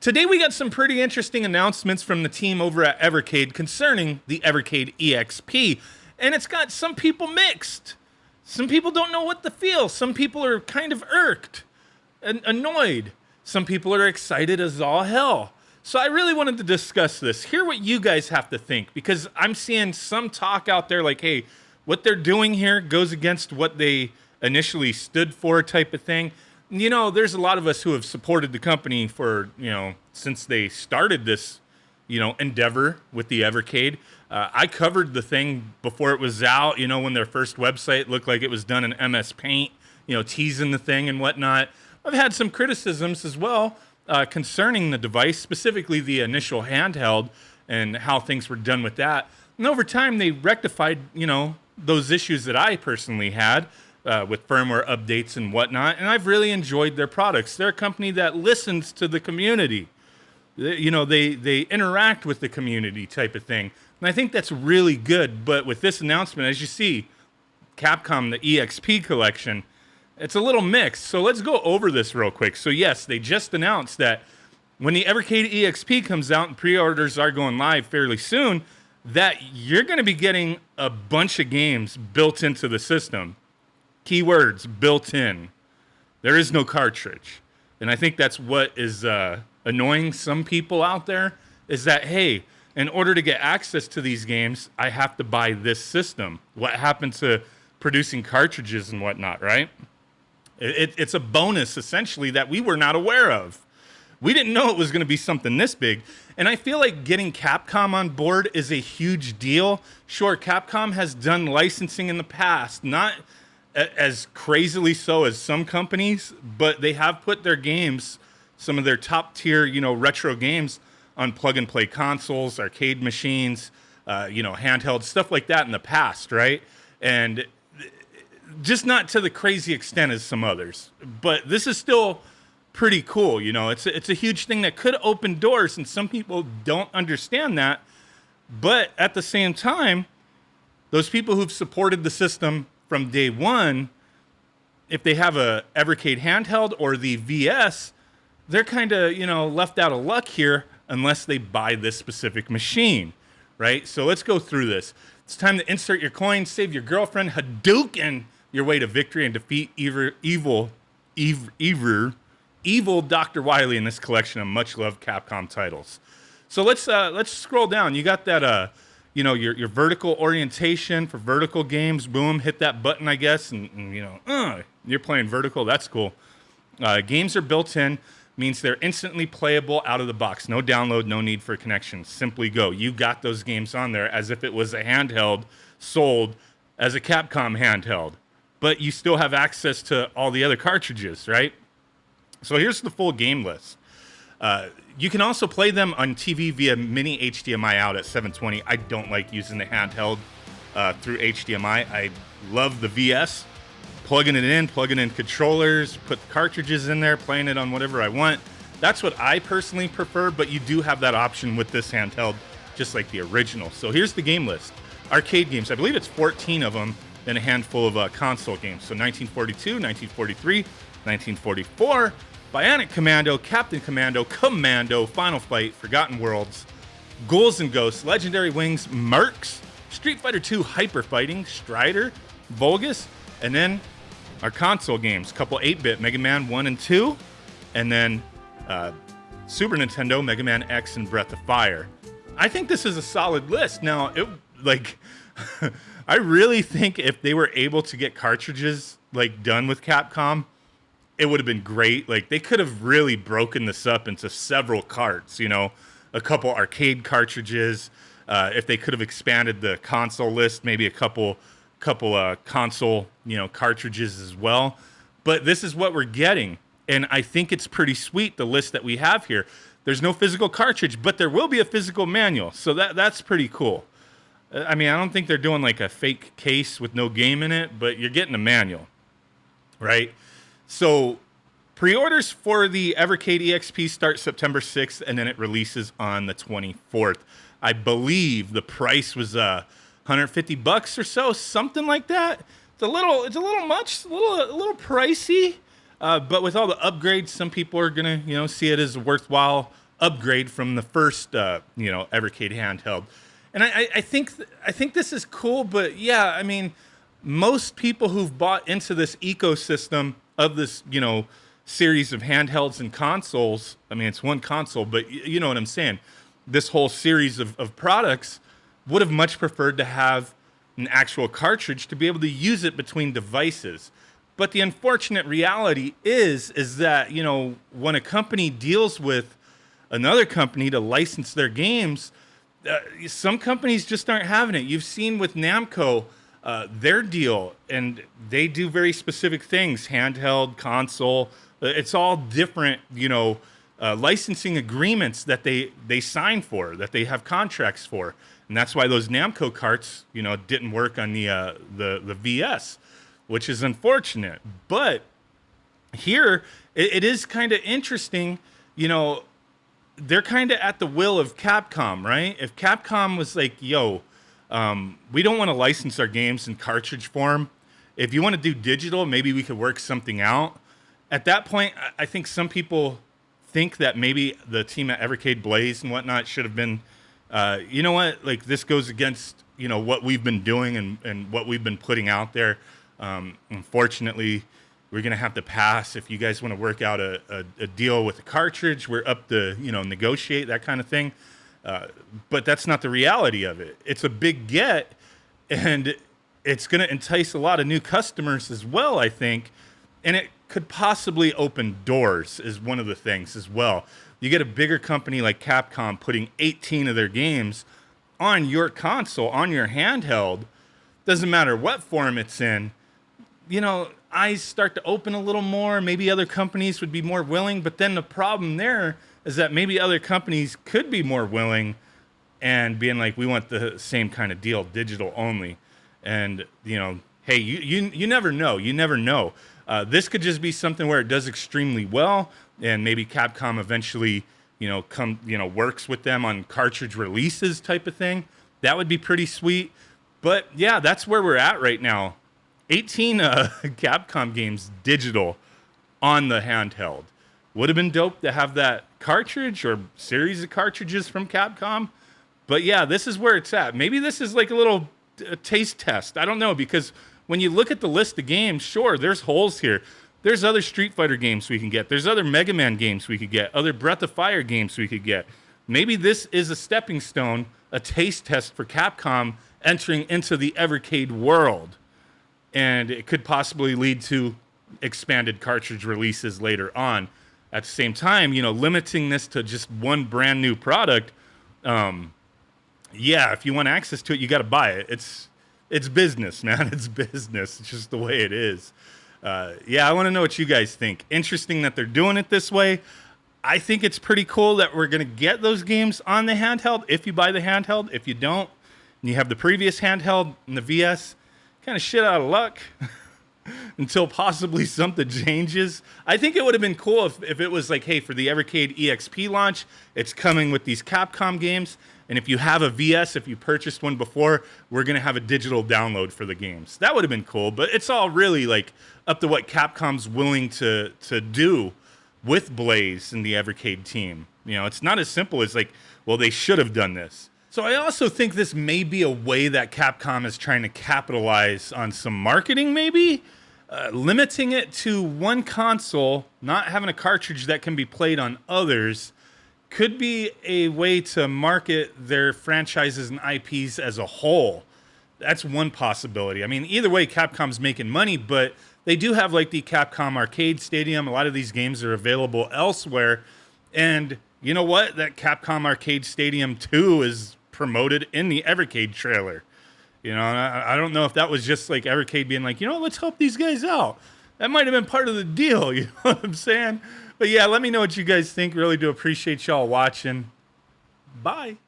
Today we got some pretty interesting announcements from the team over at Evercade concerning the Evercade EXP, and it's got some people mixed. Some people don't know what to feel. Some people are kind of irked and annoyed. Some people are excited as all hell. So I really wanted to discuss this, hear what you guys have to think, because I'm seeing some talk out there like, hey, what they're doing here goes against what they initially stood for type of thing. You know, there's a lot of us who have supported the company for, since they started this, endeavor with the Evercade. I covered the thing before it was out, when their first website looked like it was done in MS Paint, teasing the thing and whatnot. I've had some criticisms as well concerning the device, specifically the initial handheld and how things were done with that. And over time, they rectified, those issues that I personally had. With firmware updates and whatnot, and I've really enjoyed their products. They're a company that listens to the community. They interact with the community type of thing, and I think that's really good. But with this announcement, as you see, Capcom, the EXP collection, it's a little mixed. So let's go over this real quick. So yes, they just announced that when the Evercade EXP comes out and pre-orders are going live fairly soon, that you're going to be getting a bunch of games built into the system. Keywords, built in. There is no cartridge. And I think that's what is annoying some people out there, is that, hey, in order to get access to these games, I have to buy this system. What happened to producing cartridges and whatnot, right? It's a bonus, essentially, that we were not aware of. We didn't know it was going to be something this big. And I feel like getting Capcom on board is a huge deal. Sure, Capcom has done licensing in the past, not as crazily so as some companies, but they have put their games, some of their top tier, retro games on plug and play consoles, arcade machines, handheld, stuff like that in the past, right? And just not to the crazy extent as some others, but this is still pretty cool. It's a huge thing that could open doors, and some people don't understand that. But at the same time, those people who've supported the system from day one, if they have a Evercade handheld or the VS, they're kind of, left out of luck here unless they buy this specific machine, right? So let's go through this. It's time to insert your coin, save your girlfriend, Hadouken your way to victory, and defeat evil Dr. Wily in this collection of much-loved Capcom titles. So let's scroll down. You got that your vertical orientation for vertical games. Boom, hit that button, I guess, and you're playing vertical. That's cool. Games are built in, means they're instantly playable out of the box. No download, no need for connection. Simply go. You got those games on there as if it was a handheld sold as a Capcom handheld, but you still have access to all the other cartridges, right? So here's the full game list. You can also play them on TV via mini HDMI out at 720. I don't like using the handheld through HDMI. I love the VS. Plugging it in controllers, put cartridges in there, playing it on whatever I want. That's what I personally prefer, but you do have that option with this handheld, just like the original. So here's the game list. Arcade games, I believe it's 14 of them, and a handful of console games. So 1942, 1943, 1944, Bionic Commando, Captain Commando, Final Fight, Forgotten Worlds, Ghouls and Ghosts, Legendary Wings, Mercs, Street Fighter II Hyper Fighting, Strider, Vulgus, and then our console games, couple 8-bit, Mega Man 1 and 2, and then Super Nintendo, Mega Man X, and Breath of Fire. I think this is a solid list. Now, I really think if they were able to get cartridges done with Capcom, it would have been great. They could have really broken this up into several carts, a couple arcade cartridges. If they could have expanded the console list, maybe a couple console, cartridges as well. But this is what we're getting. And I think it's pretty sweet, the list that we have here. There's no physical cartridge, but there will be a physical manual. So that's pretty cool. I mean, I don't think they're doing a fake case with no game in it, but you're getting a manual, right? So pre-orders for the Evercade EXP start September 6th, and then it releases on the 24th. I believe the price was $150 or so, something like that. It's a little much, a little pricey. But with all the upgrades, some people are gonna, see it as a worthwhile upgrade from the first, Evercade handheld. And I think this is cool, but yeah, I mean, most people who've bought into this ecosystem of this, series of handhelds and consoles. I mean, it's one console, but you know what I'm saying. This whole series of products would have much preferred to have an actual cartridge to be able to use it between devices. But the unfortunate reality is that, when a company deals with another company to license their games, some companies just aren't having it. You've seen with Namco, their deal, and they do very specific things, handheld, console. It's all different, licensing agreements that they sign for, that they have contracts for. And that's why those Namco carts, didn't work on the VS, which is unfortunate. But here, it is kind of interesting, they're kind of at the will of Capcom, right? If Capcom was like, yo, we don't want to license our games in cartridge form. If you want to do digital, maybe we could work something out. At that point, I think some people think that maybe the team at Evercade Blaze and whatnot should have been, you know what, like this goes against, what we've been doing and what we've been putting out there. Unfortunately, we're going to have to pass. If you guys want to work out a deal with a cartridge, we're up to, negotiate, that kind of thing. But that's not the reality of it. It's a big get, and it's going to entice a lot of new customers as well, I think. And it could possibly open doors is one of the things as well. You get a bigger company like Capcom putting 18 of their games on your console, on your handheld, doesn't matter what form it's in, eyes start to open a little more. Maybe other companies would be more willing, but then the problem there is that maybe other companies could be more willing and being like, we want the same kind of deal, digital only. And, hey, you never know. You never know. This could just be something where it does extremely well, and maybe Capcom eventually, works with them on cartridge releases type of thing. That would be pretty sweet. But yeah, that's where we're at right now. 18 Capcom games digital on the handheld. Would have been dope to have that cartridge or series of cartridges from Capcom. But yeah, this is where it's at. Maybe this is like a little taste test. I don't know, because when you look at the list of games, sure, there's holes here. There's other Street Fighter games we can get. There's other Mega Man games we could get. Other Breath of Fire games we could get. Maybe this is a stepping stone, a taste test for Capcom entering into the Evercade world. And it could possibly lead to expanded cartridge releases later on. At the same time, limiting this to just one brand new product, if you want access to it, you got to buy it. It's business, man. It's business. It's just the way it is. I want to know what you guys think. Interesting that they're doing it this way. I think it's pretty cool that we're going to get those games on the handheld if you buy the handheld. If you don't, and you have the previous handheld and the VS, kind of shit out of luck until possibly something changes. I think it would have been cool if it was like, hey, for the Evercade EXP launch, it's coming with these Capcom games. And if you have a VS, if you purchased one before, we're going to have a digital download for the games. That would have been cool, but it's all really like up to what Capcom's willing to do with Blaze and the Evercade team. It's not as simple as like, well, they should have done this. So I also think this may be a way that Capcom is trying to capitalize on some marketing, maybe limiting it to one console, not having a cartridge that can be played on others. Could be a way to market their franchises and IPs as a whole. That's one possibility. I mean, either way, Capcom's making money, but they do have like the Capcom Arcade Stadium. A lot of these games are available elsewhere. And you know what? That Capcom Arcade Stadium 2 is promoted in the Evercade trailer. I don't know if that was just like Evercade being like, let's help these guys out. That might have been part of the deal. You know what I'm saying? But yeah, let me know what you guys think. Really do appreciate y'all watching. Bye.